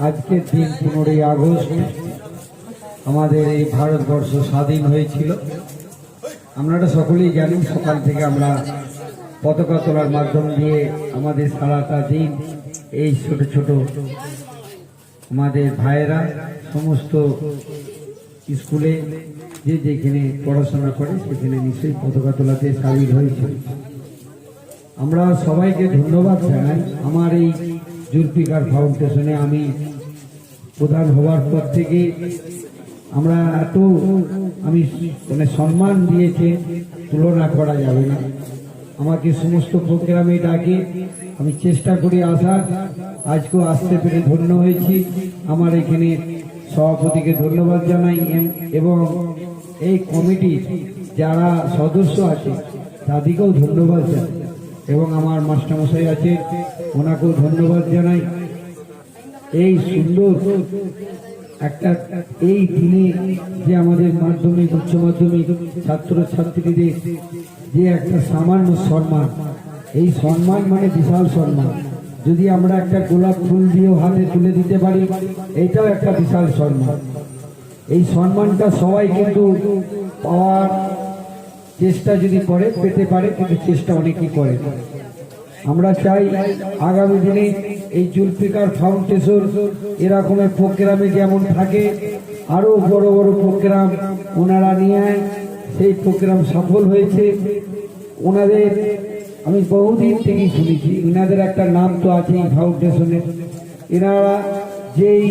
আজকের দিন 15ই আগস্ট আমাদের এই ভারতবর্ষ স্বাধীন হয়েছিল। আপনারা সকলেই জানেন, সকাল থেকে আমরা পতাকা তোলার মাধ্যম দিয়ে আমাদের সারাটা দিন এই ছোট ছোট আমাদের ভাইয়েরা সমস্ত স্কুলে যে যেখানে পড়াশোনা করে সেখানে নিশ্চয়ই পতাকা তোলাতে সামিল হয়েছিল। আমরা সবাইকে ধন্যবাদ জানাই। আমার এই জুলফিকার ফাউন্ডেশনে আমি প্রধান হওয়ার পর থেকে আমরা এত মানে সম্মান দিয়েছে, তুলনা করা যাবে না। আমাকে সমস্ত প্রোগ্রামে ডাকে, আমি চেষ্টা করি আসার। আজকেও আসতে পেরে ধন্য হয়েছি। আমার এখানে সভাপতিকে ধন্যবাদ জানাই এবং এই কমিটির যারা সদস্য আছে তাদেরকেও ধন্যবাদ জানাই এবং আমার মাস্টারমশাই আছে ওনাকেও ধন্যবাদ জানাই। এই সুন্দর একটা এই দিনে যে আমাদের মাধ্যমিক উচ্চ মাধ্যমিক ছাত্র ছাত্রীদের যে একটা সামান্য সম্মান, এই সম্মান মানে বিশাল সম্মান। যদি আমরা একটা গোলাপ ফুল দিয়েও হাতে তুলে দিতে পারি, এইটাও একটা বিশাল সম্মান। এই সম্মানটা সবাই কিন্তু পাওয়ার চেষ্টা যদি করে পেতে পারে, কিন্তু চেষ্টা অনেকেই করে। আমরা চাই আগামী দিনে এই জুলফিকার ফাউন্ডেশন এরকমের প্রোগ্রামে যেমন থাকে, আরো বড় বড় প্রোগ্রাম ওনারা নিয়ে সেই প্রোগ্রাম সফল হয়েছে। ওনাদের আমি বহুদিন থেকেই শুনেছি, ওনাদের একটা নাম তো আছে ফাউন্ডেশনের। এনারা যেই